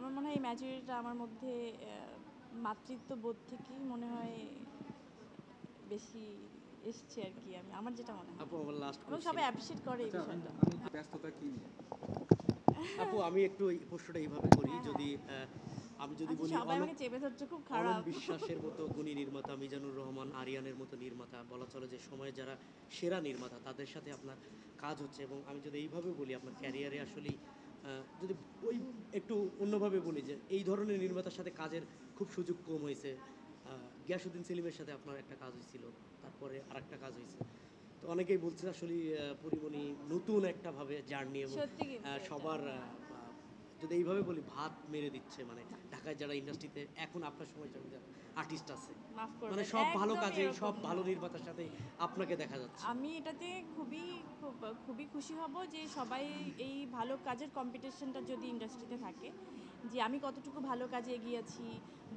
আমার মনে হয় এই ম্যাচুরিটিটা আমার মধ্যে মাতৃত্ব বোধ থেকেই মনে হয় বেশি এসছে আর কি। আমার যেটা মনে হয় আপু আমার লাস্ট এবং কোশ্চেন। সবাই অ্যাপ্রিশিয়েট করে এই বিষয়টা। আমি ব্যস্ততা কি নিয়ে? আপু আমি একটু এই প্রশ্নটা এইভাবে করি, হ্যাঁ, যদি আমি যদি আচ্ছা, বলি সবাই আমাকে চেপে ধরছে, খুব অনম খারাপ। বিশ্বাসের মতো গুণী নির্মাতা, মিজানুর রহমান, আরিয়ানের মতো নির্মাতা, বলা চলে যে সময়ে যারা সেরা নির্মাতা তাদের সাথে আপনার কাজ হচ্ছে। এবং আমি যদি এইভাবে বলি আপনার ক্যারিয়ারে আসলেই যদি ওই একটু অন্যভাবে বলি যে এই ধরনের নির্মাতার সাথে কাজের খুব সুযোগ কম হয়েছে। গিয়াসুদ্দিন সেলিমের সাথে আপনার একটা কাজ হয়েছিল, তারপরে আরেকটা কাজ হয়েছে। তো অনেকেই বলছে আসলে পরিমণি নতুন একটা ভাবে জার্নি, এবং সত্যি কিন্তু এটা। সবার যদি এইভাবে বলি ভাত মেরে দিচ্ছে, মানে ঢাকায় যারা ইন্ডাস্ট্রিতে এখন আপনার সময় যারা আর্টিস্ট আছে, মাফ মানে করবেন, সব ভালো একদমই কাজে এরকম সব না। ভালো নির্মাতার সাথে আপনাকে দেখা যাচ্ছে। আমি এটাতে খুবই খুশি হব যে সবাই এই ভালো কাজের কম্পিটিশনটা যদি ইন্ডাস্ট্রিতে থাকে, যে আমি কতটুকু ভালো কাজে এগিয়েছি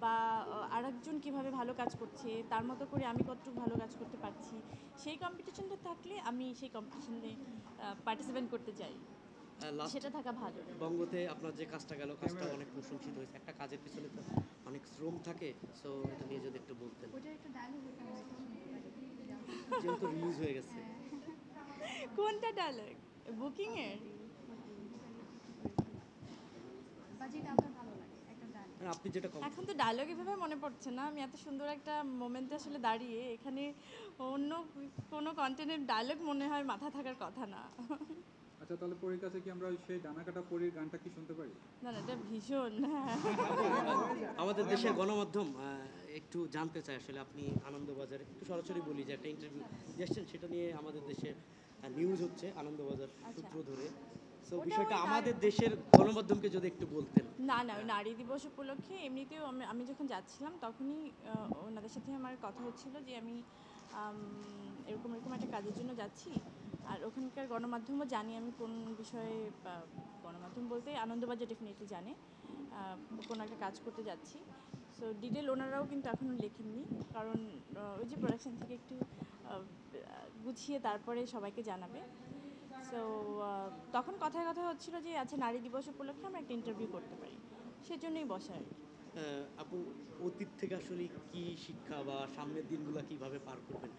বা আরেকজন কীভাবে ভালো কাজ করছে তার মতো করে আমি কতটুকু ভালো কাজ করতে পারছি, সেই কম্পিটিশনটা থাকলে আমি সেই কম্পিটিশনে পার্টিসিপেট করতে চাই। লাস্ট সেটা থাকা ভালো। বঙ্গতে আপনার যে কাজটা গেল, কাজটা অনেক প্রশংসিত হয়েছে। একটা কাজের পিছনে তো অনেক শ্রম থাকে, সো এটা নিয়ে যদি একটু বলতেন, ওটার একটা ডায়লগ আমরা একটু শুনতে পারি। যেহেতু রিলিজ হয়ে গেছে। কোনটা ডায়লগ? বুকিংয়ের? বা যেটা আপনার ভালো লাগে একটা ডায়লগ। মানে আপনি যেটা এখন তো ডায়লগ এভাবে মনে পড়ছে না। আমি এত সুন্দর একটা মোমেন্টে আসলে দাঁড়িয়ে এখানে, অন্য কোনো কন্টেন্টের ডায়লগ মনে হয় মাথা থাকার কথা না। আচ্ছা, তাহলে পরীর কাছে কি আমরা সেই ডানা কাটা পরীর গানটা কি শুনতে পারি? না না, এটা ভীষণ, হ্যাঁ। আমাদের দেশের গণমাধ্যম একটু জানতে চায় আসলে আপনি আনন্দবাজারে, একটু সরাসরি বলি যে একটা ইন্টারভিউ দিয়েছেন, সেটা নিয়ে আমাদের দেশে নিউজ হচ্ছে আনন্দবাজার আচ্ছা, সূত্র ধরে। সো ওটা বিষয়টা ওই আমাদের দেশের গণমাধ্যমকে যদি একটু বলতেন। না না, ওই নারী দিবস উপলক্ষে এমনিতেও আমি যখন যাচ্ছিলাম তখনই ওনাদের সাথে আমার কথা হচ্ছিল যে আমি আম, এরকম এরকম একটা কাজের জন্য যাচ্ছি। আর ওখানকার গণমাধ্যমও জানি আমি কোন বিষয়ে, গণমাধ্যম বলতে আনন্দবাজার ডেফিনেটলি জানে কোনো একটা কাজ করতে যাচ্ছি। সো ডিটেল ওনারাও কিন্তু এখনও লেখেননি, কারণ ওই যে প্রোডাকশন থেকে একটু গুছিয়ে তারপরে সবাইকে জানাবে। সো তখন কথায় কথা হচ্ছিল যে আচ্ছা, নারী দিবস উপলক্ষে আমরা একটা ইন্টারভিউ করতে পারি, সেজন্যই বসা আর কি। আপু অতীত থেকে আসলে কি শিক্ষা বা সামনের দিনগুলো কিভাবে পার করবেন?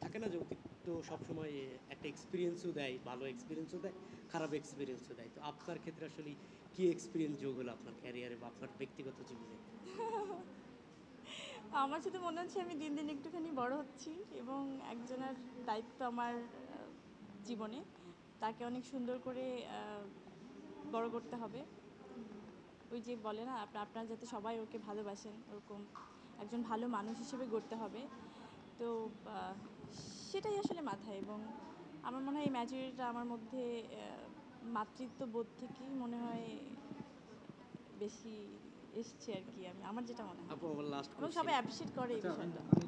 থাকে না যে অতীত তো সবসময় একটা এক্সপিরিয়েন্সও দেয়, ভালো এক্সপিরিয়েন্সও দেয়, খারাপ এক্সপিরিয়েন্সও দেয়। তো আপনার ক্ষেত্রে আসলে কি এক্সপিরিয়েন্স যোগ হলো আপনার ক্যারিয়ারে বা আপনার ব্যক্তিগত জীবনে? আমার সাথে মনে হচ্ছে আমি দিন দিন একটুখানি বড় হচ্ছি, এবং একজনের দায়িত্ব আমার জীবনে, তাকে অনেক সুন্দর করে বড় করতে হবে। ওই যে বলে না, আপনার যাতে সবাই ওকে ভালোবাসেন, ওরকম একজন ভালো মানুষ হিসেবে গড়তে হবে। তো আহ, সেটাই আসলে মাথায়, এবং আমার মনে হয় এই ম্যাচুরিটিটা আমার মধ্যে মাতৃত্ব বোধ থেকেই মনে হয় বেশি এসছে আর কি। আমার যেটা মনে হয় আপু আমার লাস্ট এবং কোশ্চেন। সবাই অ্যাপ্রিশিয়েট করে এই আচ্ছা, বিষয়টা। আমি